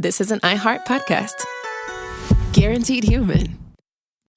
this is an iHeart podcast. Guaranteed human.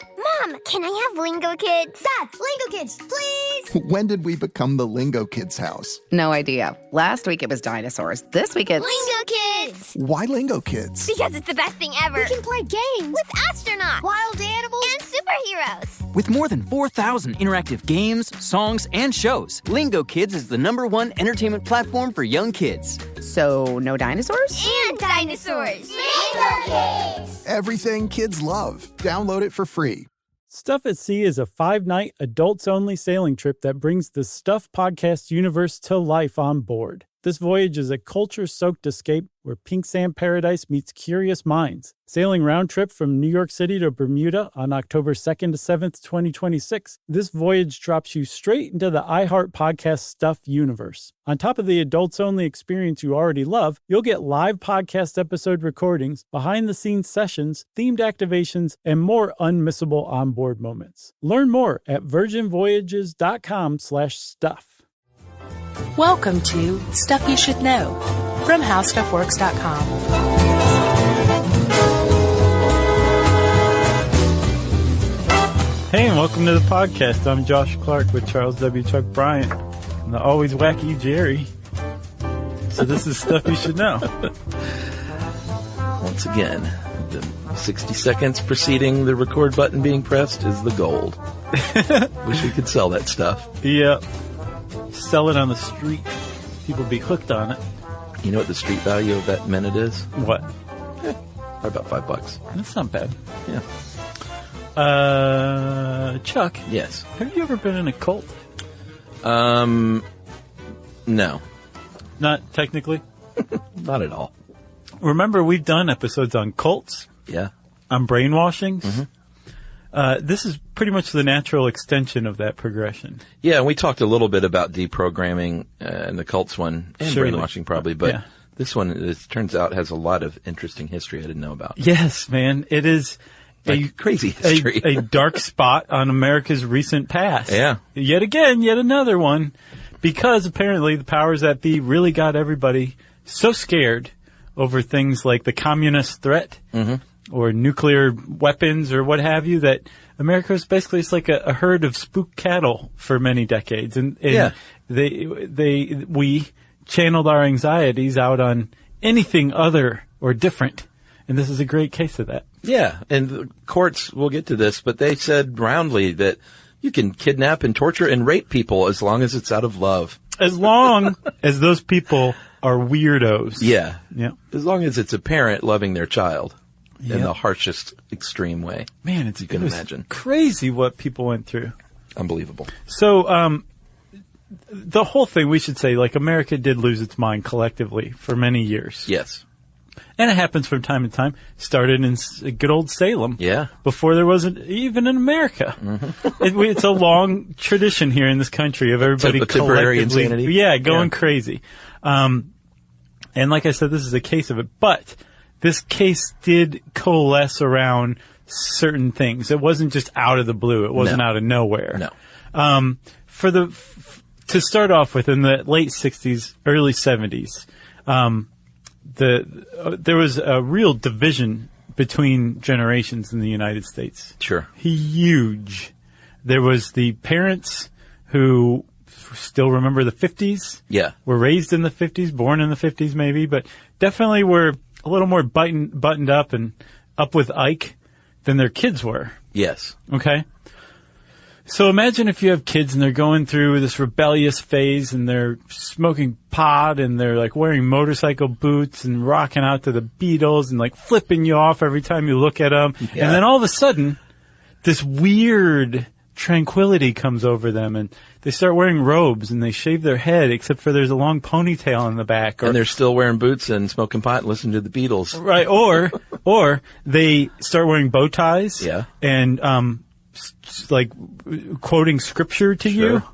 Mom, can I have Lingo Kids? Dad, Lingo Kids, please! When did we become the Lingo Kids house? No idea. Last week it was dinosaurs. This week it's... Lingo Kids! Why Lingo Kids? Because it's the best thing ever. We can play games with astronauts, wild animals, and superheroes. With more than 4,000 interactive games, songs, and shows, Lingo Kids is the #1 entertainment platform for young kids. So, no dinosaurs? And dinosaurs. Lingo Kids! Everything kids love. Download it for free. Stuff at Sea is a 5-night, adults-only sailing trip that brings the Stuff podcast universe to life on board. This voyage is a culture-soaked escape where pink sand paradise meets curious minds. Sailing round trip from New York City to Bermuda on October 2nd to 7th, 2026, this voyage drops you straight into the iHeart Podcast Stuff universe. On top of the adults-only experience you already love, you'll get live podcast episode recordings, behind-the-scenes sessions, themed activations, and more unmissable onboard moments. Learn more at virginvoyages.com/stuff. Welcome to Stuff You Should Know from HowStuffWorks.com. Hey, and welcome to the podcast. I'm Josh Clark with Charles W. Chuck Bryant and the always wacky Jerry. So this is Stuff You Should Know. Once again, the 60 seconds preceding the record button being pressed is the gold. Wish we could sell that stuff. Yep. Sell it on the street. People be hooked on it. You know what the street value of that minute is? What? About $5. That's not bad. Yeah. Chuck. Yes. Have you ever been in a cult? No. Not technically? Not at all. Remember, we've done episodes on cults. Yeah. On brainwashings. Mm-hmm. This is pretty much the natural extension of that progression. Yeah, and we talked a little bit about deprogramming and the cults one, and Surely. brainwashing probably, but yeah. This one, it turns out, has a lot of interesting history I didn't know about. Yes, man. It is crazy history. A dark spot on America's recent past. Yeah. Yet again, yet another one, because apparently the powers that be really got everybody so scared over things like the communist threat, or nuclear weapons or what have you, that America was basically just like a herd of spook cattle for many decades. And yeah. we channeled our anxieties out on anything other or different. And this is a great case of that. Yeah. And the courts, we'll get to this, but they said roundly that you can kidnap and torture and rape people as long as it's out of love. As long as those people are weirdos. Yeah. Yeah. As long as it's a parent loving their child. Yep. In the harshest, extreme way. Man, you can imagine. Crazy what people went through. Unbelievable. So, the whole thing, we should say, like, America did lose its mind collectively for many years. Yes. And it happens from time to time. Started in good old Salem. Yeah. Before there wasn't even in America. Mm-hmm. It's a long tradition here in this country of everybody temporary insanity. Yeah, going crazy. And like I said, this is a case of it. But this case did coalesce around certain things. It wasn't just out of the blue. It wasn't out of nowhere. No. To start off with, in the late 60s, early 70s, there was a real division between generations in the United States. Sure. Huge. There was the parents who still remember the 50s. Yeah. Were raised in the 50s, born in the 50s maybe, but definitely were a little more buttoned up and up with Ike than their kids were. Yes. Okay? So imagine if you have kids and they're going through this rebellious phase and they're smoking pot and they're like wearing motorcycle boots and rocking out to the Beatles and like flipping you off every time you look at them. Yeah. And then all of a sudden, this weird tranquility comes over them and they start wearing robes and they shave their head except for there's a long ponytail in the back. And they're still wearing boots and smoking pot and listening to the Beatles. Right. Or they start wearing bow ties. Yeah. And, like quoting scripture to you.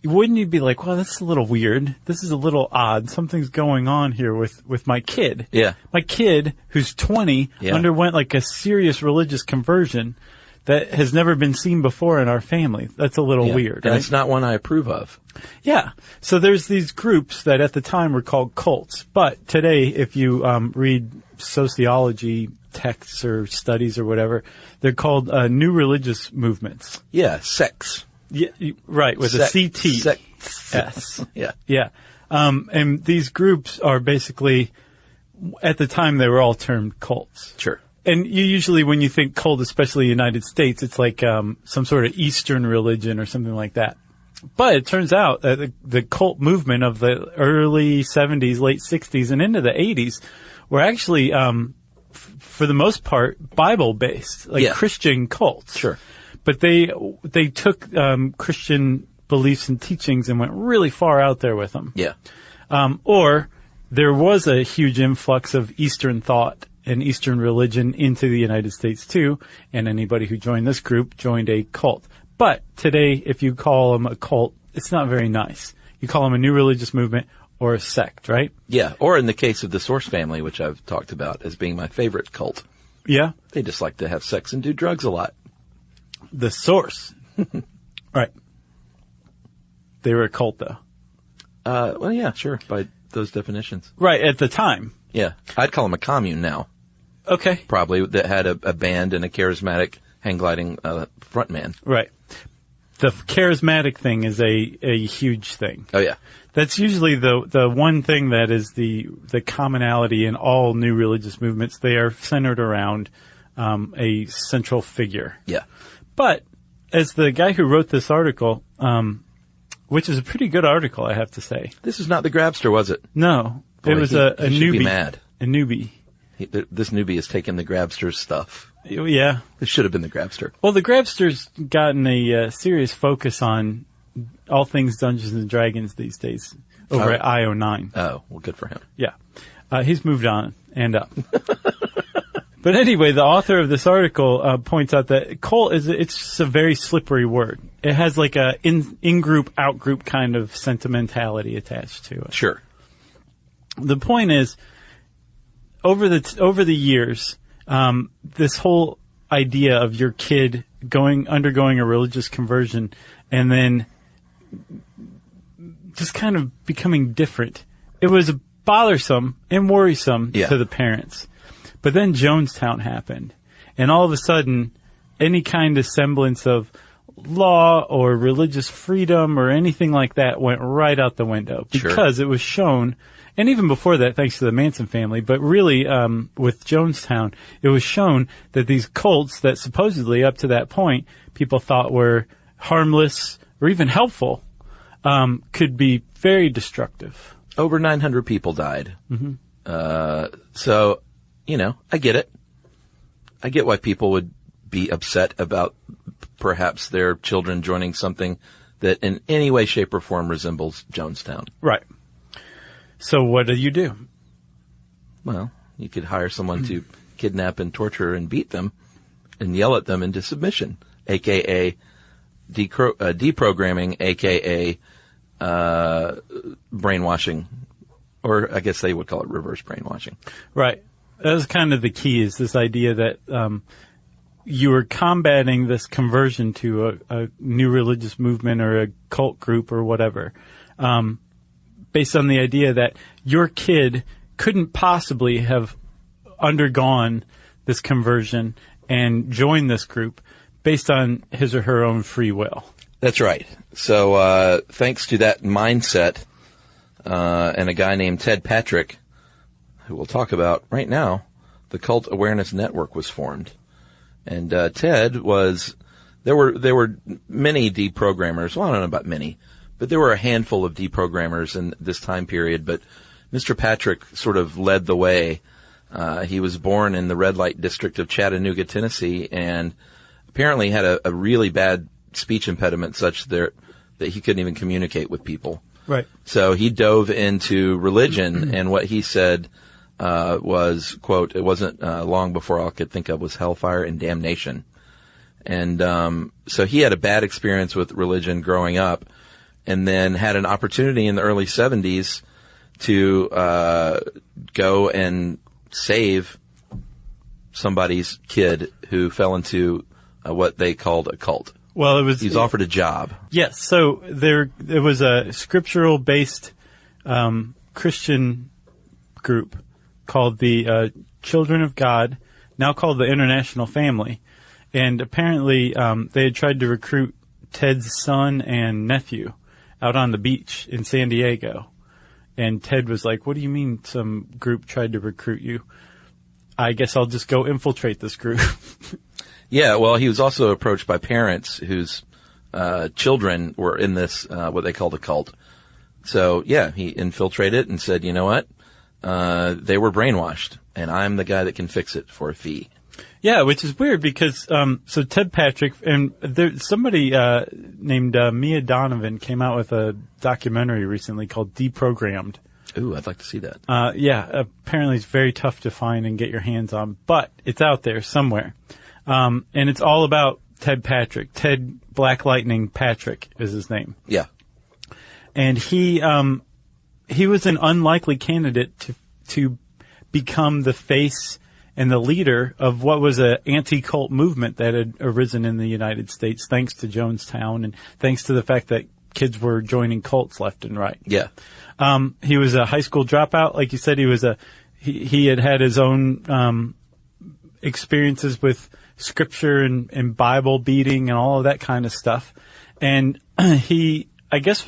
Wouldn't you be like, well, that's a little weird. This is a little odd. Something's going on here with my kid. Yeah. My kid, who's 20, underwent like a serious religious conversion that has never been seen before in our family. That's a little weird, and right? it's not one I approve of. Yeah. So there's these groups that at the time were called cults. But today, if you read sociology texts or studies or whatever, they're called new religious movements. Yeah, sects. Yeah, right, with a CT. Sects. Yeah. Yeah. And these groups are basically, at the time, they were all termed cults. Sure. And you usually, when you think cult, especially United States, it's like some sort of Eastern religion or something like that. But it turns out that the cult movement of the early 70s, late 60s, and into the 80s were actually, for the most part, Bible-based, like Christian cults. Sure. But they took Christian beliefs and teachings and went really far out there with them. Yeah. Or there was a huge influx of Eastern thought and Eastern religion into the United States too, and anybody who joined this group joined a cult. But today, if you call them a cult, it's not very nice. You call them a new religious movement or a sect, right? Yeah, or in the case of the Source family, which I've talked about as being my favorite cult. Yeah? They just like to have sex and do drugs a lot. The Source. Right. They were a cult, though. Well, yeah, sure, by those definitions. Right, at the time. Yeah, I'd call them a commune now. Okay. Probably, that had a band and a charismatic hang-gliding frontman. Right. The charismatic thing is a huge thing. Oh, yeah. That's usually the one thing that is the commonality in all new religious movements. They are centered around a central figure. Yeah. But as the guy who wrote this article, which is a pretty good article, I have to say. This is not the Grabster, was it? No. Boy, it was a he newbie. should be mad. A newbie. This newbie has taken the Grabster's stuff. Yeah. This should have been the Grabster. Well, the Grabster's gotten a serious focus on all things Dungeons and Dragons these days over at IO9. Oh, well, good for him. Yeah. He's moved on and up. But anyway, the author of this article points out that cult it's just a very slippery word. It has like a in-group, out-group kind of sentimentality attached to it. Sure. The point is, over the years, this whole idea of your kid undergoing a religious conversion and then just kind of becoming different, it was bothersome and worrisome to the parents. But then Jonestown happened, and all of a sudden, any kind of semblance of law or religious freedom or anything like that went right out the window because it was shown. And even before that, thanks to the Manson family, but really, with Jonestown, it was shown that these cults that supposedly up to that point people thought were harmless or even helpful, could be very destructive. Over 900 people died. Mm-hmm. So, I get it. I get why people would be upset about perhaps their children joining something that in any way, shape, or form resembles Jonestown. Right. So what do you do? Well, you could hire someone to kidnap and torture and beat them and yell at them into submission, a.k.a. deprogramming, a.k.a. brainwashing. Or I guess they would call it reverse brainwashing. Right. That was kind of the key, is this idea that you were combating this conversion to a new religious movement or a cult group or whatever, based on the idea that your kid couldn't possibly have undergone this conversion and joined this group based on his or her own free will. That's right. So thanks to that mindset and a guy named Ted Patrick, who we'll talk about right now, the Cult Awareness Network was formed. And Ted was, there were many deprogrammers. Well, I don't know about many, but there were a handful of deprogrammers in this time period. But Mr. Patrick sort of led the way. He was born in the red light district of Chattanooga, Tennessee, and apparently had a really bad speech impediment such that he couldn't even communicate with people. Right. So he dove into religion, and what he said was, quote, it wasn't long before all I could think of was hellfire and damnation. And so he had a bad experience with religion growing up, and then had an opportunity in the early 70s to go and save somebody's kid who fell into what they called a cult. Well, He's offered a job. Yes. So there was a scriptural-based Christian group called the Children of God, now called the International Family. And apparently they had tried to recruit Ted's son and nephew out on the beach in San Diego. And Ted was like, what do you mean some group tried to recruit you? I guess I'll just go infiltrate this group. Yeah, well, he was also approached by parents whose children were in this, what they called a cult. So, yeah, he infiltrated and said, you know what? They were brainwashed, and I'm the guy that can fix it for a fee. Yeah, which is weird because, so Ted Patrick, and somebody named Mia Donovan came out with a documentary recently called Deprogrammed. Ooh, I'd like to see that. Yeah, apparently it's very tough to find and get your hands on, but it's out there somewhere. And it's all about Ted Patrick. Ted Black Lightning Patrick is his name. Yeah. And he was an unlikely candidate to become the face and the leader of what was an anti-cult movement that had arisen in the United States, thanks to Jonestown and thanks to the fact that kids were joining cults left and right. Yeah. He was a high school dropout. Like you said, he had his own experiences with scripture and Bible beating and all of that kind of stuff. And he, I guess,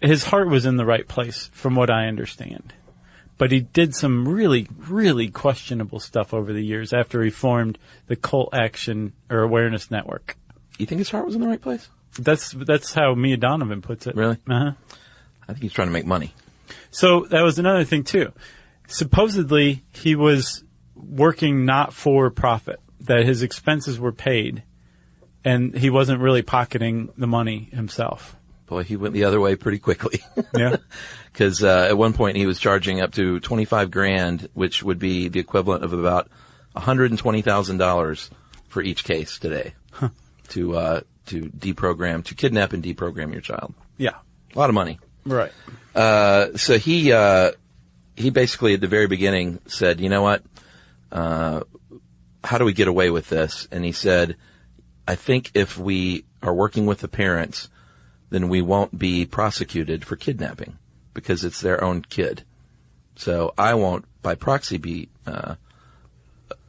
his heart was in the right place from what I understand. But he did some really, really questionable stuff over the years after he formed the Cult Action or Awareness Network. You think his heart was in the right place? That's how Mia Donovan puts it. Really? Uh-huh. I think he's trying to make money. So that was another thing, too. Supposedly, he was working not for profit, that his expenses were paid, and he wasn't really pocketing the money himself. Boy, he went the other way pretty quickly. Yeah. Because at one point he was charging up to $25,000, which would be the equivalent of about $120,000 for each case today. Huh. To kidnap and deprogram your child. Yeah. A lot of money. Right. So he basically at the very beginning said, you know what? How do we get away with this? And he said, I think if we are working with the parents, then we won't be prosecuted for kidnapping because it's their own kid. So I won't, by proxy, be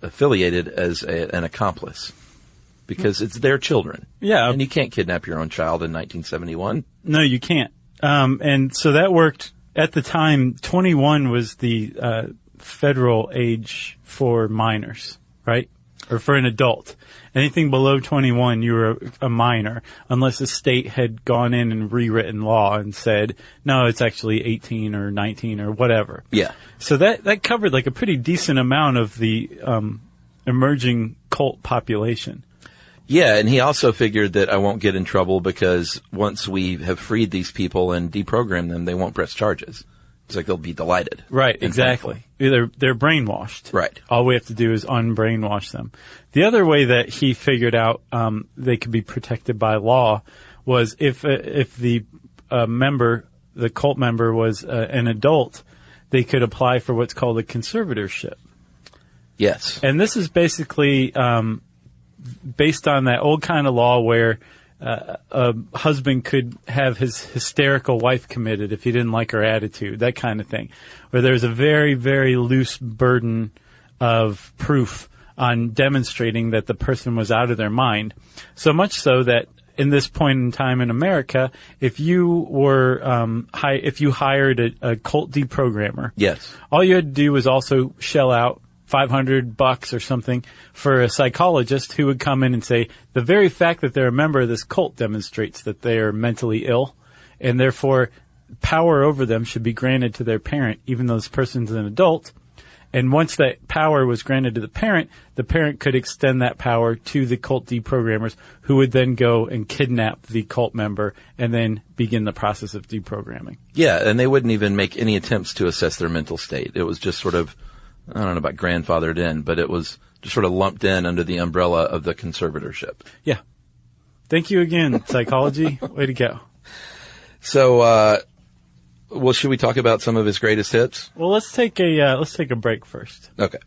affiliated as an accomplice because it's their children. Yeah. And you can't kidnap your own child in 1971. No, you can't. And so that worked. At the time, 21 was the federal age for minors, right? Or for an adult. Anything below 21, you were a minor, unless the state had gone in and rewritten law and said, no, it's actually 18 or 19 or whatever. Yeah. So that covered like a pretty decent amount of the emerging cult population. Yeah, and he also figured that I won't get in trouble because once we have freed these people and deprogrammed them, they won't press charges. It's like they'll be delighted. Right, exactly. They're brainwashed. Right. All we have to do is unbrainwash them. The other way that he figured out they could be protected by law was if the member, the cult member, was an adult, they could apply for what's called a conservatorship. Yes. And this is basically based on that old kind of law where a husband could have his hysterical wife committed if he didn't like her attitude, that kind of thing, where there's a very, very loose burden of proof on demonstrating that the person was out of their mind. So much so that in this point in time in America, if you were if you hired a cult deprogrammer, yes, all you had to do was also shell out $500 or something for a psychologist who would come in and say, the very fact that they're a member of this cult demonstrates that they are mentally ill, and therefore power over them should be granted to their parent, even though this person's an adult. And once that power was granted to the parent could extend that power to the cult deprogrammers, who would then go and kidnap the cult member and then begin the process of deprogramming. Yeah, and they wouldn't even make any attempts to assess their mental state. It was just sort of, I don't know about grandfathered in, but it was just sort of lumped in under the umbrella of the conservatorship. Yeah. Thank you again, psychology. Way to go. So, well, should we talk about some of his greatest hits? Well, let's take a break first. Okay.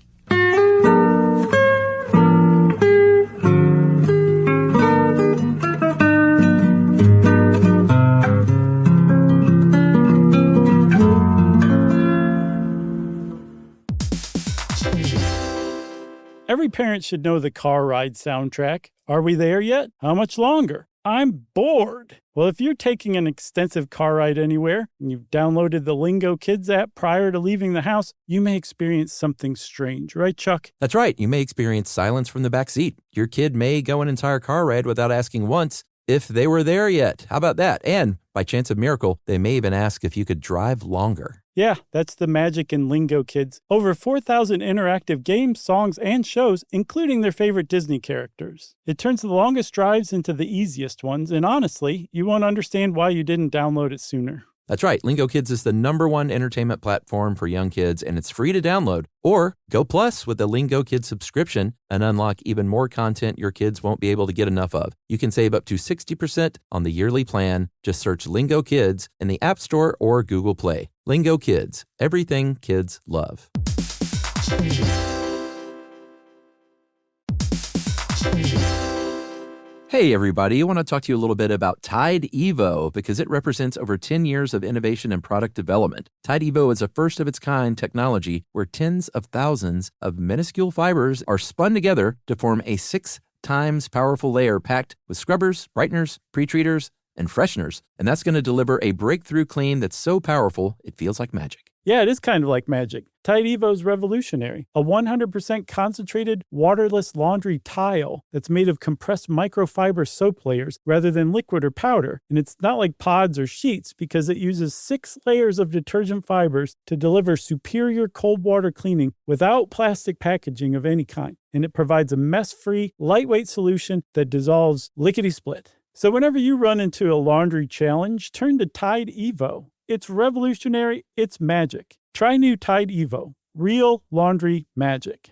Every parent should know the car ride soundtrack. Are we there yet? How much longer? I'm bored. Well, if you're taking an extensive car ride anywhere and you've downloaded the Lingo Kids app prior to leaving the house, you may experience something strange, right, Chuck? That's right. You may experience silence from the back seat. Your kid may go an entire car ride without asking once if they were there yet. How about that? And by chance of miracle, they may even ask if you could drive longer. Yeah, that's the magic in Lingo Kids. Over 4,000 interactive games, songs, and shows, including their favorite Disney characters. It turns the longest drives into the easiest ones, and honestly, you won't understand why you didn't download it sooner. That's right. Lingo Kids is the #1 entertainment platform for young kids, and it's free to download. Or go plus with the Lingo Kids subscription and unlock even more content your kids won't be able to get enough of. You can save up to 60% on the yearly plan. Just search Lingo Kids in the App Store or Google Play. Lingo Kids, everything kids love. Hey everybody, I want to talk to you a little bit about Tide Evo because it represents over 10 years of innovation and product development. Tide Evo is a first-of-its-kind technology where tens of thousands of minuscule fibers are spun together to form a 6 times powerful layer packed with scrubbers, brighteners, pre-treaters, and fresheners. And that's going to deliver a breakthrough clean that's so powerful it feels like magic. Yeah, it is kind of like magic. Tide Evo is revolutionary. A 100% concentrated, waterless laundry tile that's made of compressed microfiber soap layers rather than liquid or powder. And it's not like pods or sheets because it uses 6 layers of detergent fibers to deliver superior cold water cleaning without plastic packaging of any kind. And it provides a mess-free, lightweight solution that dissolves lickety-split. So whenever you run into a laundry challenge, turn to Tide Evo. It's revolutionary. It's magic. Try new Tide Evo. Real laundry magic.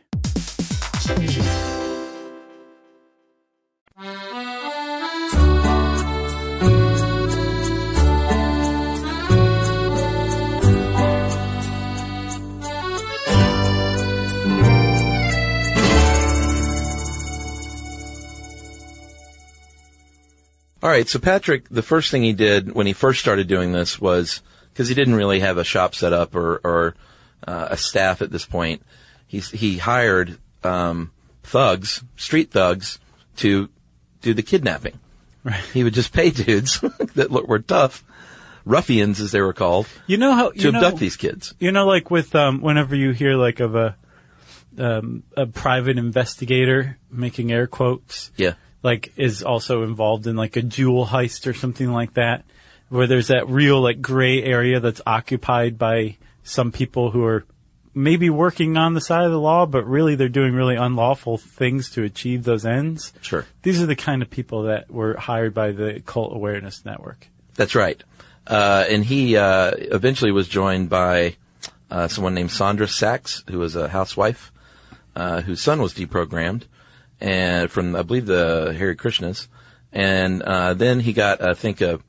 All right, so Patrick, the first thing he did when he first started doing this was, because he didn't really have a shop set up or a staff at this point, he hired thugs, street thugs, to do the kidnapping. Right. He would just pay dudes that were tough, ruffians as they were called, to abduct these kids. You know, like with whenever you hear like of a private investigator, making air quotes, yeah, like is also involved in like a jewel heist or something like that, where there's that real like gray area that's occupied by some people who are maybe working on the side of the law, but really they're doing really unlawful things to achieve those ends. Sure. These are the kind of people that were hired by the Cult Awareness Network. That's right. And he eventually was joined by someone named Sandra Sachs, who was a housewife, whose son was deprogrammed, and from, I believe, the Hare Krishnas. And then he got, I think, a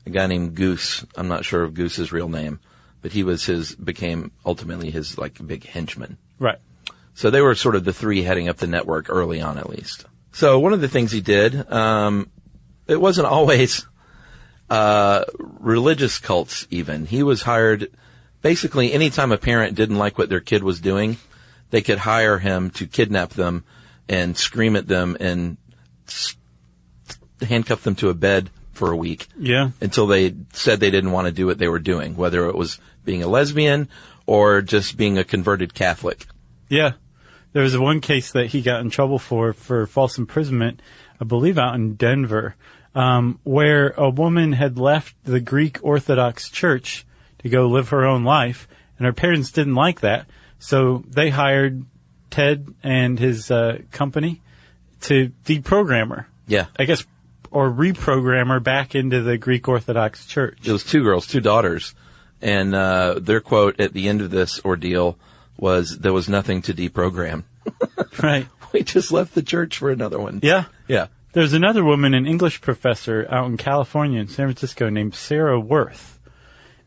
guy named Goose. I'm not sure of Goose's real name, but he was became ultimately his like big henchman. Right. So they were sort of the three heading up the network early on, at least. So one of the things he did, it wasn't always religious cults even. He was hired, basically anytime a parent didn't like what their kid was doing, they could hire him to kidnap them and scream at them and handcuff them to a bed for a week. Yeah. Until they said they didn't want to do what they were doing, whether it was being a lesbian or just being a converted Catholic. Yeah. There was one case that he got in trouble for false imprisonment, I believe out in Denver, where a woman had left the Greek Orthodox Church to go live her own life, and her parents didn't like that, so they hired Ted and his company to deprogram her. Yeah. I guess, or reprogram her back into the Greek Orthodox Church. It was 2 girls, 2 daughters, and their quote at the end of this ordeal was, "There was nothing to deprogram." Right. We just left the church for another one. Yeah. Yeah. There's another woman, an English professor out in California, in San Francisco, named Sarah Worth.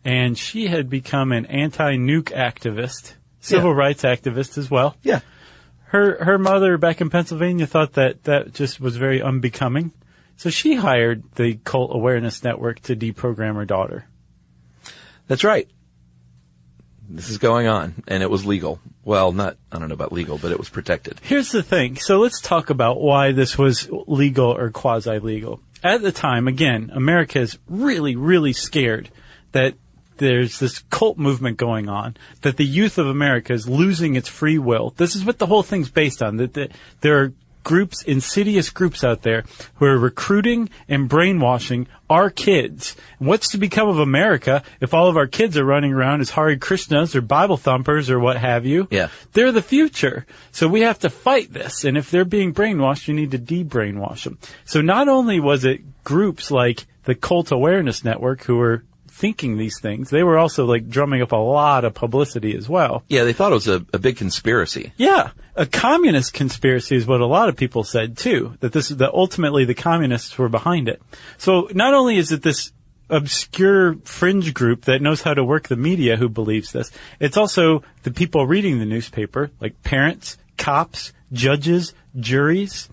And she had become an anti-nuke activist, civil rights activist as well. Yeah. Her mother back in Pennsylvania thought that just was very unbecoming. So she hired the Cult Awareness Network to deprogram her daughter. That's right. This is going on, and it was legal. Well, I don't know about legal, but it was protected. Here's the thing. So let's talk about why this was legal or quasi-legal. At the time, again, America is really, really scared that there's this cult movement going on, that the youth of America is losing its free will. This is what the whole thing's based on, that there are groups, insidious groups out there who are recruiting and brainwashing our kids. What's to become of America if all of our kids are running around as Hare Krishnas or Bible thumpers or what have you? Yeah. They're the future. So we have to fight this. And if they're being brainwashed, you need to de-brainwash them. So not only was it groups like the Cult Awareness Network who were thinking these things, they were also like drumming up a lot of publicity as well. Yeah, they thought it was a big conspiracy. Yeah. A communist conspiracy is what a lot of people said too, that ultimately the communists were behind it. So not only is it this obscure fringe group that knows how to work the media who believes this, it's also the people reading the newspaper, like parents, cops, judges, juries.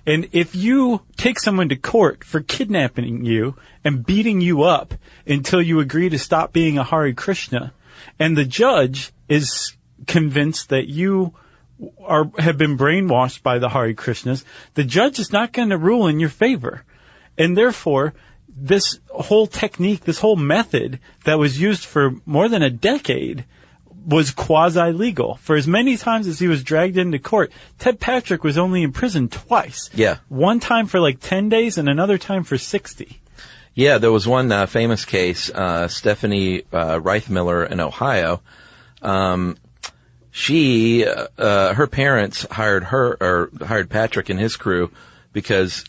And if you take someone to court for kidnapping you and beating you up until you agree to stop being a Hare Krishna, and the judge is convinced that you have been brainwashed by the Hare Krishnas, the judge is not going to rule in your favor. And therefore, this whole technique, this whole method that was used for more than a decade was quasi-legal. For as many times as he was dragged into court, Ted Patrick was only in prison twice. Yeah. One time for like 10 days and another time for 60. Yeah, there was one famous case, Stephanie Reithmiller in Ohio. Her parents hired Patrick and his crew because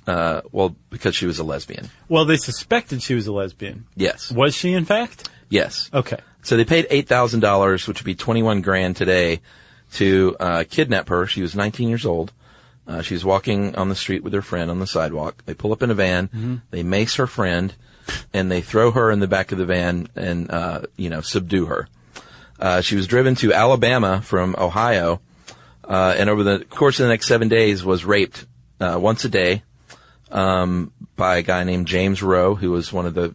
she was a lesbian. Well, they suspected she was a lesbian. Yes. Was she in fact? Yes. Okay. So they paid $8,000, which would be $21,000 today, to kidnap her. She was 19 years old. She was walking on the street with her friend on the sidewalk. They pull up in a van. They mace her friend, and they throw her in the back of the van and subdue her. She was driven to Alabama from Ohio, and over the course of the next 7 days was raped once a day by a guy named James Rowe, who was one of the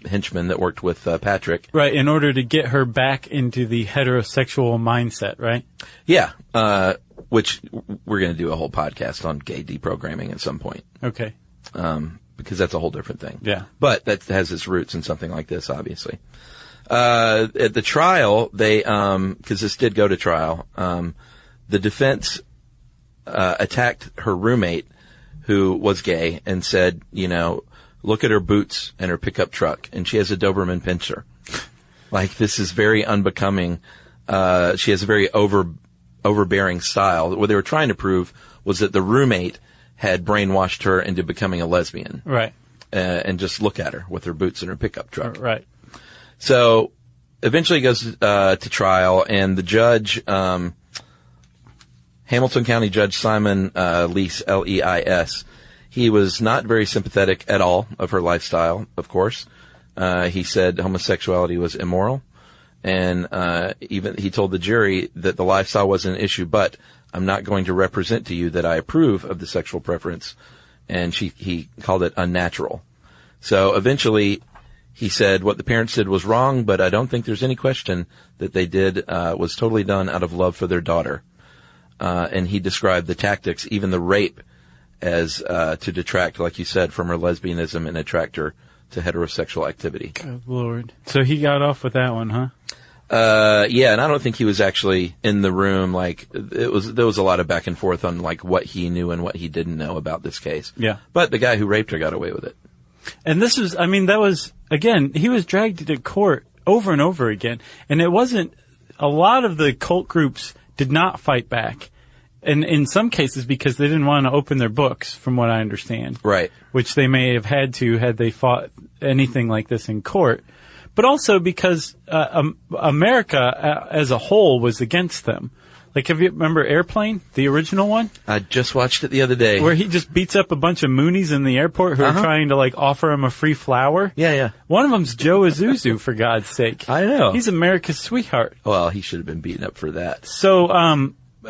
henchmen that worked with Patrick. Right, in order to get her back into the heterosexual mindset, right? Yeah, which we're going to do a whole podcast on gay deprogramming at some point. Okay. Because that's a whole different thing. Yeah. But that has its roots in something like this, obviously. At the trial, because this did go to trial, the defense attacked her roommate, who was gay, and said, look at her boots and her pickup truck, and she has a Doberman Pinscher. Like, this is very unbecoming. She has a very overbearing style. What they were trying to prove was that the roommate had brainwashed her into becoming a lesbian. Right. And just look at her with her boots and her pickup truck. Right. So eventually it goes to trial, and the judge, Hamilton County Judge Simon Leis, L-E-I-S, he was not very sympathetic at all of her lifestyle, of course. He said homosexuality was immoral, and even he told the jury that the lifestyle wasn't an issue, but I'm not going to represent to you that I approve of the sexual preference, and he called it unnatural. So eventually he said what the parents did was wrong, but I don't think there's any question that they did was totally done out of love for their daughter. And he described the tactics, even the rape, as to detract, like you said, from her lesbianism and attract her to heterosexual activity. Good Lord. So he got off with that one, huh? Yeah, and I don't think he was actually in the room. Like, there was a lot of back and forth on like what he knew and what he didn't know about this case. Yeah. But the guy who raped her got away with it. And this was, that was, again, he was dragged to court over and over again. And it wasn't, a lot of the cult groups did not fight back. And in some cases because they didn't want to open their books, from what I understand. Right. Which they may have had to had they fought anything like this in court. But also because America as a whole was against them. Like, remember Airplane, the original one? I just watched it the other day. Where he just beats up a bunch of Moonies in the airport who are trying to, like, offer him a free flower. Yeah, yeah. One of them's Joe Isuzu, for God's sake. I know. He's America's sweetheart. Well, he should have been beaten up for that. So,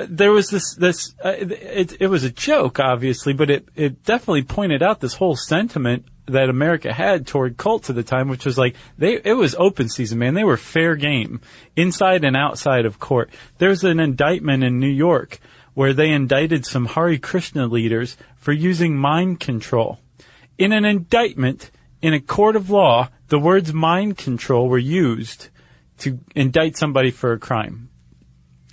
there was it was a joke, obviously, but it definitely pointed out this whole sentiment that America had toward cults at the time, which was like, it was open season, man. They were fair game, inside and outside of court. There's an indictment in New York where they indicted some Hare Krishna leaders for using mind control. In an indictment, in a court of law, the words mind control were used to indict somebody for a crime.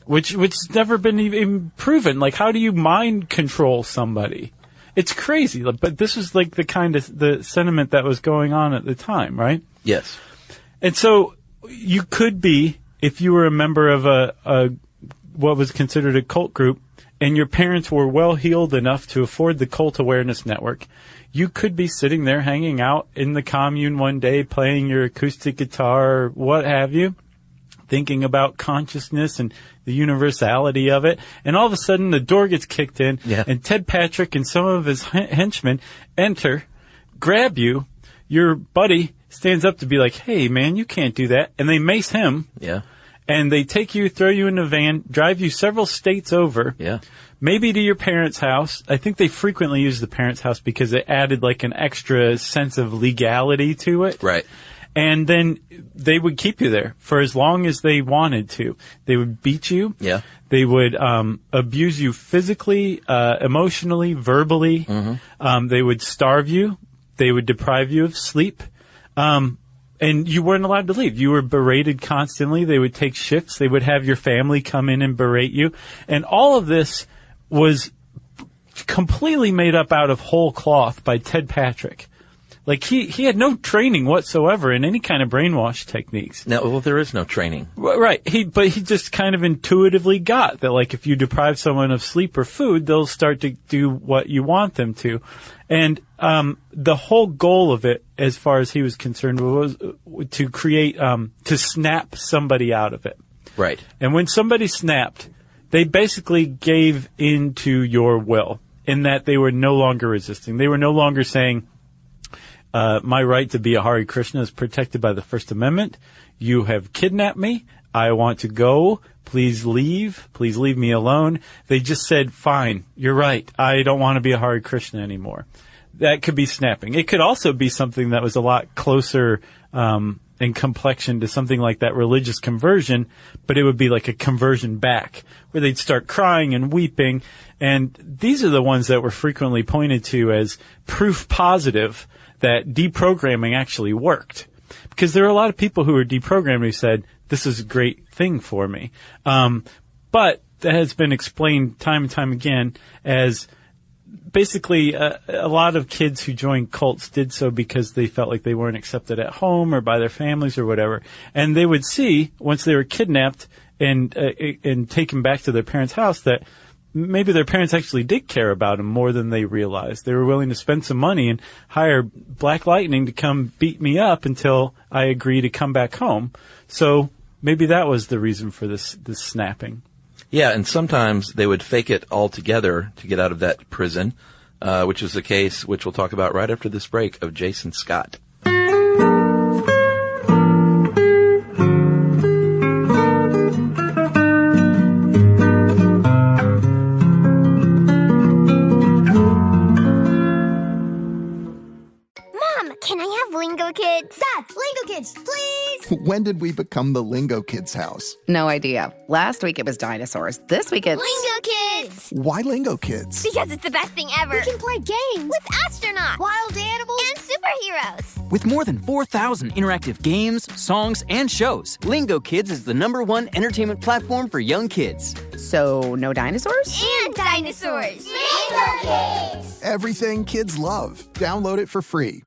Which never been even proven. Like, how do you mind control somebody? It's crazy, but this was like the sentiment that was going on at the time, right? Yes. And so you could be, if you were a member of a what was considered a cult group, and your parents were well-heeled enough to afford the Cult Awareness Network, you could be sitting there hanging out in the commune one day, playing your acoustic guitar or what have you, thinking about consciousness and the universality of it, and all of a sudden the door gets kicked in, and Ted Patrick and some of his henchmen enter, grab you, your buddy stands up to be like, hey man, you can't do that, and they mace him, and they take you, throw you in a van, drive you several states over, maybe to your parents' house. I think they frequently use the parents' house because it added like an extra sense of legality to it. Right. And then they would keep you there for as long as they wanted to. They would beat you. Yeah. They would abuse you physically, emotionally, verbally. They would starve you. They would deprive you of sleep. And you weren't allowed to leave. You were berated constantly. They would take shifts. They would have your family come in and berate you. And all of this was completely made up out of whole cloth by Ted Patrick. Like, he had no training whatsoever in any kind of brainwash techniques. No, well, there is no training. Right. But he just kind of intuitively got that, like, if you deprive someone of sleep or food, they'll start to do what you want them to. And the whole goal of it, as far as he was concerned, was to create, to snap somebody out of it. Right. And when somebody snapped, they basically gave into your will, in that they were no longer resisting. They were no longer saying, my right to be a Hare Krishna is protected by the First Amendment. You have kidnapped me. I want to go. Please leave. Please leave me alone. They just said, fine, you're right. I don't want to be a Hare Krishna anymore. That could be snapping. It could also be something that was a lot closer in complexion to something like that religious conversion, but it would be like a conversion back, where they'd start crying and weeping. And these are the ones that were frequently pointed to as proof positive that deprogramming actually worked. Because there are a lot of people who are deprogrammed who said, this is a great thing for me. But that has been explained time and time again as basically a lot of kids who joined cults did so because they felt like they weren't accepted at home or by their families or whatever. And they would see, once they were kidnapped and taken back to their parents' house, that maybe their parents actually did care about them more than they realized. They were willing to spend some money and hire Black Lightning to come beat me up until I agree to come back home. So maybe that was the reason for this snapping. Yeah, and sometimes they would fake it altogether to get out of that prison, which is the case, which we'll talk about right after this break, of Jason Scott. Can I have Lingo Kids? Dad, Lingo Kids, please! When did we become the Lingo Kids house? No idea. Last week it was dinosaurs. This week it's... Lingo Kids! Why Lingo Kids? Because it's the best thing ever. We can play games with astronauts, wild animals, and superheroes. With more than 4,000 interactive games, songs, and shows, Lingo Kids is the #1 entertainment platform for young kids. So, no dinosaurs? And dinosaurs! Lingo Kids! Everything kids love. Download it for free.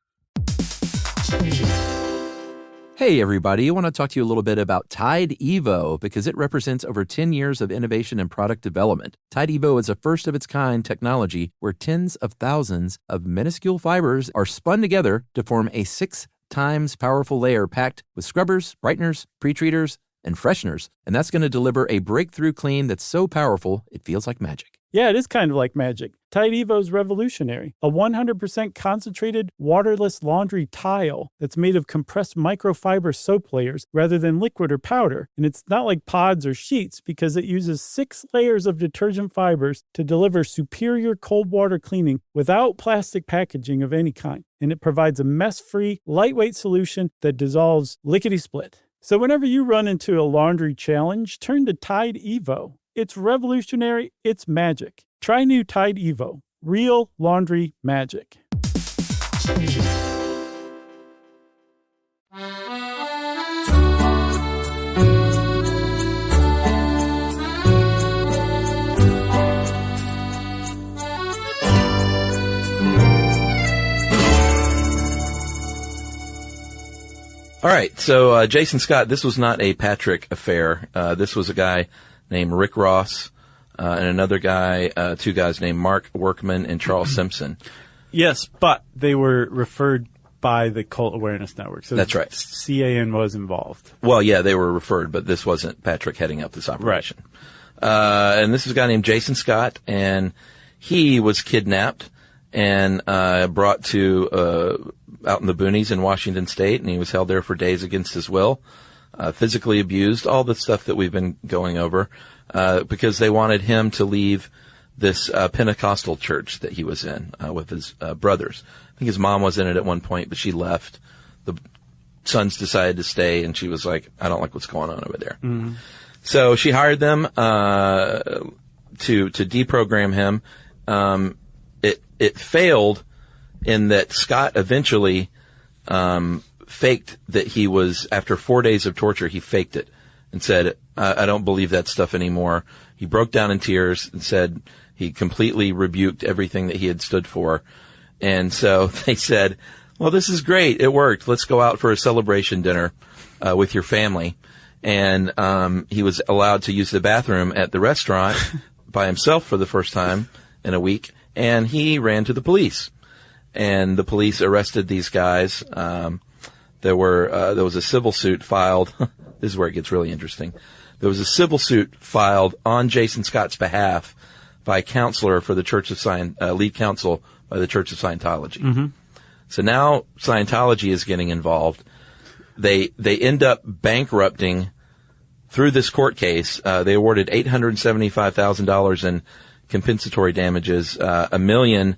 Hey everybody, I want to talk to you a little bit about Tide Evo because it represents over 10 years of innovation and product development. Tide Evo is a first-of-its-kind technology where tens of thousands of minuscule fibers are spun together to form a 6 times powerful layer packed with scrubbers, brighteners, pre-treaters, and fresheners. And that's going to deliver a breakthrough clean that's so powerful it feels like magic. Yeah, it is kind of like magic. Tide Evo is revolutionary. A 100% concentrated, waterless laundry tile that's made of compressed microfiber soap layers rather than liquid or powder. And it's not like pods or sheets because it uses 6 layers of detergent fibers to deliver superior cold water cleaning without plastic packaging of any kind. And it provides a mess-free, lightweight solution that dissolves lickety-split. So whenever you run into a laundry challenge, turn to Tide Evo. It's revolutionary. It's magic. Try new Tide Evo. Real laundry magic. All right, so Jason Scott, this was not a Patrick affair. This was a guy named Rick Ross and another guy, 2 guys named Mark Workman and Charles Simpson. Yes, but they were referred by the Cult Awareness Network. So that's right. CAN was involved. Well, yeah, they were referred, but this wasn't Patrick heading up this operation. Right. And this is a guy named Jason Scott, and he was kidnapped and brought to out in the boonies in Washington State, and he was held there for days against his will, physically abused, all the stuff that we've been going over, because they wanted him to leave this Pentecostal church that he was in with his brothers. I think his mom was in it at one point, but she left. The sons decided to stay, and she was like, I don't like what's going on over there. Mm-hmm. So she hired them to deprogram him. It failed in that Scott eventually faked that he was, after 4 days of torture, he faked it and said, I don't believe that stuff anymore. He broke down in tears and said he completely rebuked everything that he had stood for. And so they said, well, this is great. It worked. Let's go out for a celebration dinner with your family. And he was allowed to use the bathroom at the restaurant by himself for the first time in a week. And he ran to the police. And the police arrested these guys. There was a civil suit filed. This is where it gets really interesting. There was a civil suit filed on Jason Scott's behalf by a counselor for the Church of lead counsel by the Church of Scientology. Mm-hmm. So now Scientology is getting involved. They end up bankrupting through this court case. They awarded $875,000 in compensatory damages, $1 million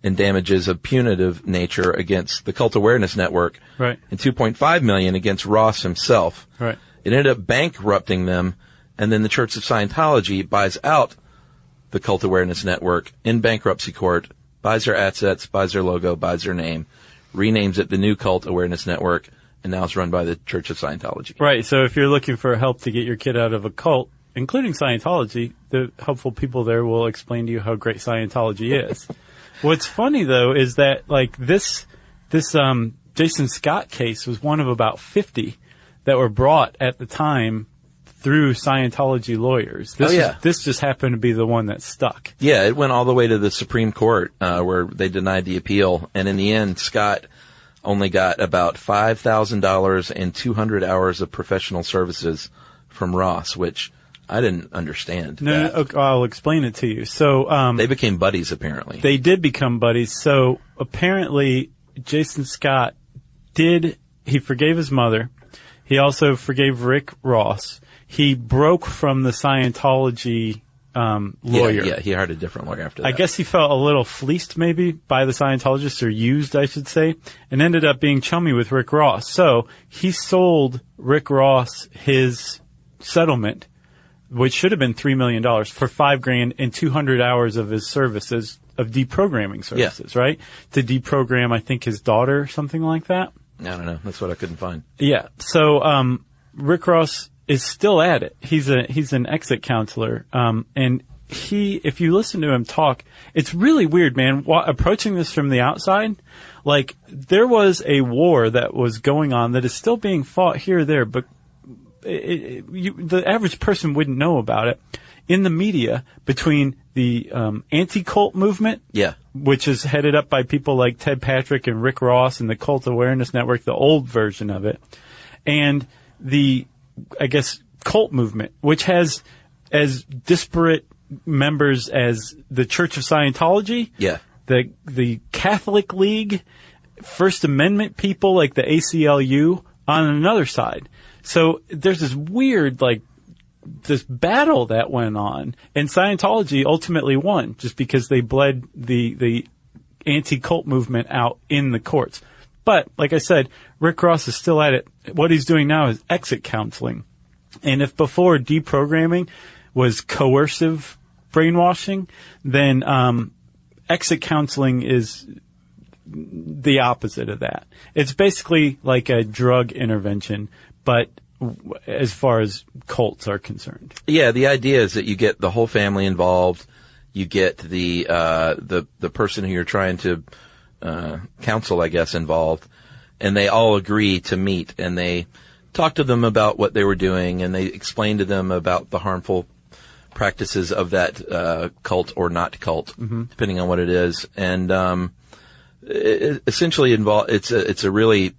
in damages of punitive nature against the Cult Awareness Network, right, and $2.5 million against Ross himself. Right. It ended up bankrupting them, and then the Church of Scientology buys out the Cult Awareness Network in bankruptcy court, buys their assets, buys their logo, buys their name, renames it the New Cult Awareness Network, and now it's run by the Church of Scientology. Right. So if you're looking for help to get your kid out of a cult, including Scientology, the helpful people there will explain to you how great Scientology is. What's funny though is that like this Jason Scott case was one of about 50 that were brought at the time through Scientology lawyers. This just happened to be the one that stuck. Yeah, it went all the way to the Supreme Court where they denied the appeal, and in the end, Scott only got about $5,000 and 200 hours of professional services from Ross, which I didnn't understand. No, I'll explain it to you. So they became buddies, apparently. They did become buddies. So apparently, Jason Scott he forgave his mother. He also forgave Rick Ross. He broke from the Scientology lawyer. Yeah, he hired a different lawyer after that. I guess he felt a little fleeced maybe by the Scientologists, or used, I should say, and ended up being chummy with Rick Ross. So he sold Rick Ross his settlement, which should have been $3 million, for $5,000 and 200 hours of his services, of deprogramming services, right? To deprogram, I think, his daughter, something like that. I don't know. That's what I couldn't find. Yeah. So, Rick Ross is still at it. He's an exit counselor. And if you listen to him talk, it's really weird, man. Approaching this from the outside, like, there was a war that was going on that is still being fought here or there, but the average person wouldn't know about it in the media between the anti-cult movement, which is headed up by people like Ted Patrick and Rick Ross and the Cult Awareness Network, the old version of it, and the, I guess, cult movement, which has as disparate members as the Church of Scientology, Yeah. the Catholic League, First Amendment people like the ACLU on another side. So there's this weird, like, this battle that went on, and Scientology ultimately won just because they bled the anti-cult movement out in the courts. But, like I said, Rick Ross is still at it. What he's doing now is exit counseling. And if before deprogramming was coercive brainwashing, then exit counseling is the opposite of that. It's basically like a drug intervention, but as far as cults are concerned. Yeah, the idea is that you get the whole family involved. You get the person who you're trying to counsel, I guess, involved, and they all agree to meet, and they talk to them about what they were doing, and they explain to them about the harmful practices of that cult or not cult, depending on what it is. And it essentially it's a really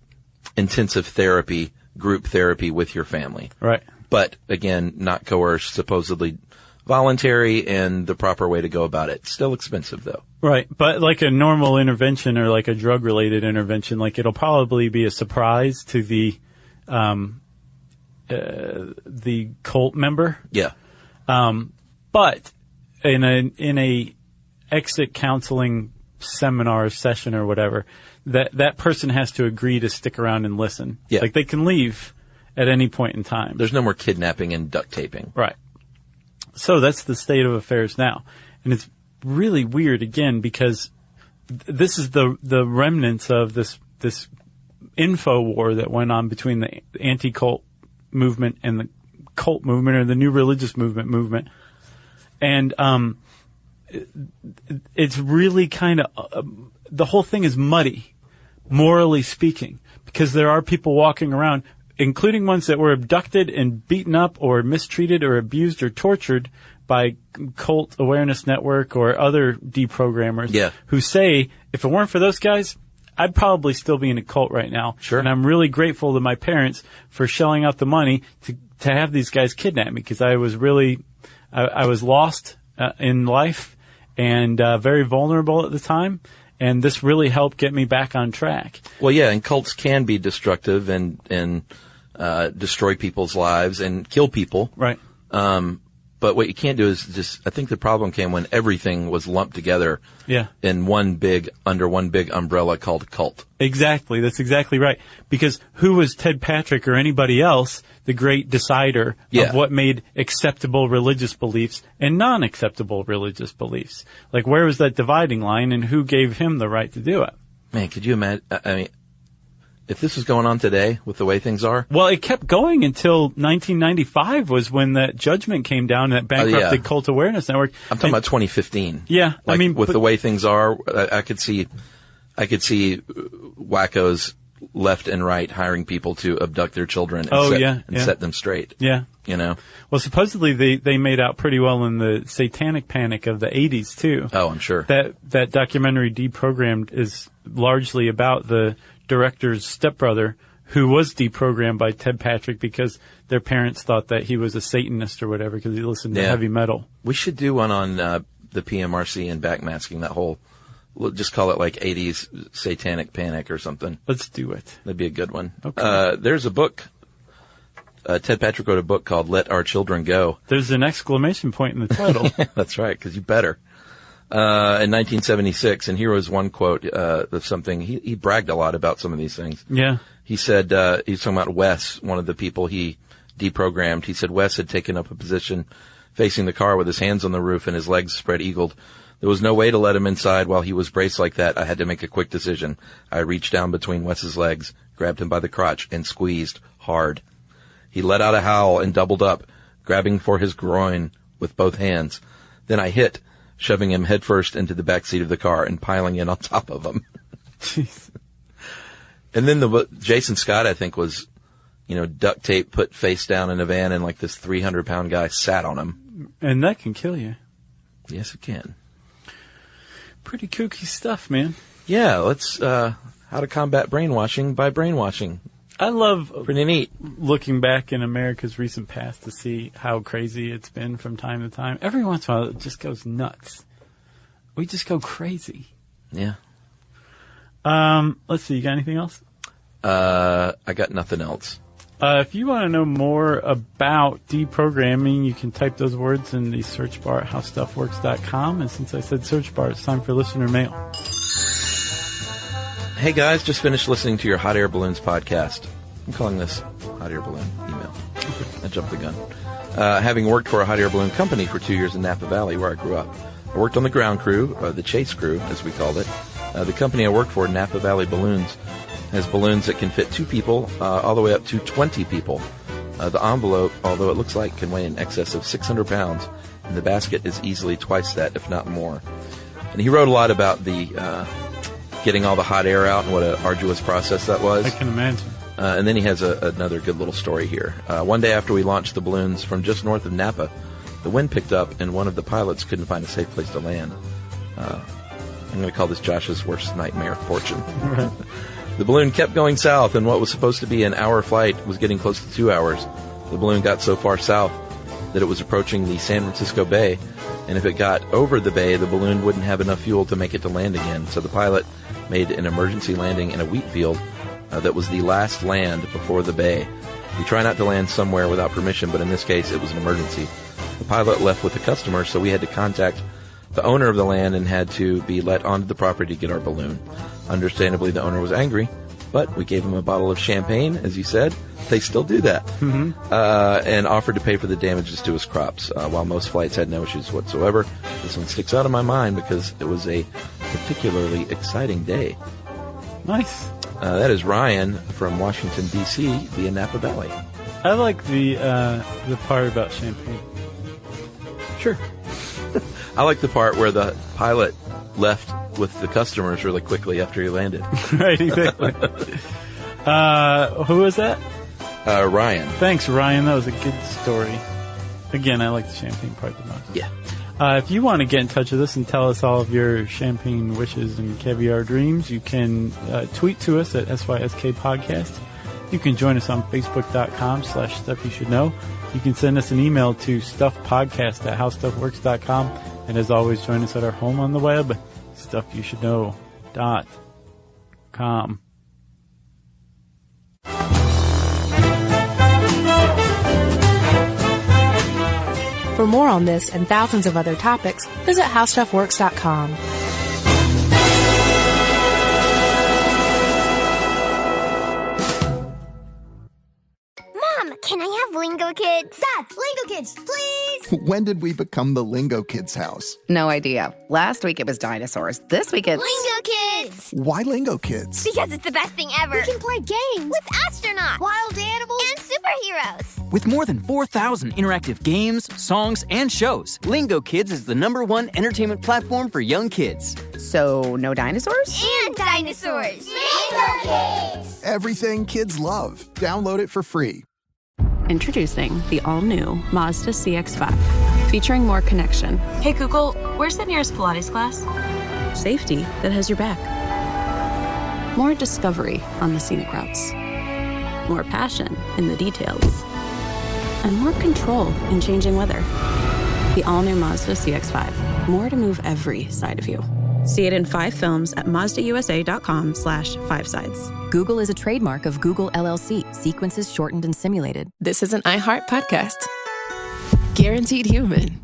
intensive therapy, group therapy with your family. Right. But again, not coerced, supposedly voluntary, and the proper way to go about it. Still expensive though. Right. But like a normal intervention or like a drug related intervention, like it'll probably be a surprise to the cult member. Yeah. But in a exit counseling seminar session or whatever, that person has to agree to stick around and listen. Yeah. Like they can leave at any point in time. There's no more kidnapping and duct taping. Right. So that's the state of affairs now. And it's really weird again because this is the remnants of this info war that went on between the anti-cult movement and the cult movement or the new religious movement. And it's really kind of the whole thing is muddy, morally speaking, because there are people walking around, including ones that were abducted and beaten up or mistreated or abused or tortured by Cult Awareness Network or other deprogrammers who say, if it weren't for those guys, I'd probably still be in a cult right now. Sure. And I'm really grateful to my parents for shelling out the money to have these guys kidnap me because I was really, I was lost in life and very vulnerable at the time. And this really helped get me back on track. Well, yeah, and cults can be destructive and destroy people's lives and kill people. Right. But what you can't do is I think the problem came when everything was lumped together in under one big umbrella called cult. Exactly. That's exactly right. Because who was Ted Patrick or anybody else the great decider of what made acceptable religious beliefs and non-acceptable religious beliefs? Like, where was that dividing line and who gave him the right to do it? Man, could you imagine? I mean, if this was going on today with the way things are. Well, it kept going until 1995 was when that judgment came down that bankrupted Cult Awareness Network. I'm talking about 2015. Yeah. Like, I mean, with the way things are, I could see wackos left and right hiring people to abduct their children and set them straight. Yeah. You know? Well, supposedly they made out pretty well in the satanic panic of the 80s too. Oh, I'm sure. That documentary Deprogrammed is largely about the director's stepbrother who was deprogrammed by Ted Patrick because their parents thought that he was a Satanist or whatever because he listened to heavy metal. We should do one on the PMRC and backmasking, that whole, we'll just call it like 80s satanic panic or something. Let's do it. That'd be a good one. Okay. There's a book. Ted Patrick wrote a book called Let Our Children Go. There's an exclamation point in the title. That's right, because you better. In 1976, and here was one quote of something. He bragged a lot about some of these things. Yeah. He said, he was talking about Wes, one of the people he deprogrammed. He said Wes had taken up a position facing the car with his hands on the roof and his legs spread-eagled. There was no way to let him inside while he was braced like that. I had to make a quick decision. I reached down between Wes's legs, grabbed him by the crotch, and squeezed hard. He let out a howl and doubled up, grabbing for his groin with both hands. Then I hit, shoving him headfirst into the back seat of the car and piling in on top of him. Jeez. And then Jason Scott, I think, was, duct tape, put face down in a van, and like this 300-pound guy sat on him. And that can kill you. Yes, it can. Pretty kooky stuff, man. Yeah, let's, how to combat brainwashing by brainwashing. I love Pretty neat. looking back in America's recent past to see how crazy it's been from time to time. Every once in a while, it just goes nuts. We just go crazy. Yeah. Let's see. You got anything else? I got nothing else. If you want to know more about deprogramming, you can type those words in the search bar at howstuffworks.com. And since I said search bar, it's time for listener mail. Hey guys, just finished listening to your Hot Air Balloons podcast. I'm calling this Hot Air Balloon email. I jumped the gun. Having worked for a hot air balloon company for 2 years in Napa Valley, where I grew up. I worked on the ground crew, or the chase crew, as we called it. The company I worked for, Napa Valley Balloons, has balloons that can fit 2 people, all the way up to 20 people. The envelope, although it looks like, can weigh in excess of 600 pounds, and the basket is easily twice that, if not more. And he wrote a lot about the getting all the hot air out and what an arduous process that was. I can imagine. And then he has another good little story here. One day after we launched the balloons from just north of Napa, the wind picked up and one of the pilots couldn't find a safe place to land. I'm going to call this Josh's worst nightmare fortune. Right. The balloon kept going south, and what was supposed to be an hour flight was getting close to 2 hours. The balloon got so far south that it was approaching the San Francisco Bay, and if it got over the bay, the balloon wouldn't have enough fuel to make it to land again. So the pilot made an emergency landing in a wheat field that was the last land before the bay. You try not to land somewhere without permission, but in this case, it was an emergency. The pilot left with the customer, so we had to contact the owner of the land and had to be let onto the property to get our balloon. Understandably, the owner was angry, but we gave him a bottle of champagne, as you said. They still do that. And offered to pay for the damages to his crops. While most flights had no issues whatsoever, this one sticks out in my mind because it was a particularly exciting day. Nice. That is Ryan from Washington, D.C., via Napa Valley. I like the part about champagne. Sure. I like the part where the pilot left with the customers really quickly after he landed. Right, exactly. Who was that? Ryan. Thanks, Ryan. That was a good story. Again, I like the champagne part the most. Yeah. If you want to get in touch with us and tell us all of your champagne wishes and caviar dreams, you can tweet to us at SYSK Podcast. You can join us on Facebook.com/StuffYouShouldKnow. You can send us an email to StuffPodcast@HowStuffWorks.com. And as always, join us at our home on the web, StuffYouShouldKnow.com. For more on this and thousands of other topics, visit HowStuffWorks.com. Mom, can I have Lingo Kids? Dad, Lingo Kids, please! When did we become the Lingo Kids house? No idea. Last week it was dinosaurs. This week it's... Lingo Kids! Why Lingo Kids? Because it's the best thing ever. We can play games with astronauts, wild animals, and superheroes. With more than 4,000 interactive games, songs, and shows, Lingo Kids is the #1 entertainment platform for young kids. So, no dinosaurs? And dinosaurs. Lingo Kids! Everything kids love. Download it for free. Introducing the all-new Mazda CX-5, featuring more connection. Hey Google, where's the nearest Pilates class? Safety that has your back. More discovery on the scenic routes. More passion in the details. And more control in changing weather. The all-new Mazda CX-5. More to move every side of you. See it in 5 films at MazdaUSA.com/5sides. Google is a trademark of Google LLC. Sequences shortened and simulated. This is an iHeart podcast. Guaranteed human.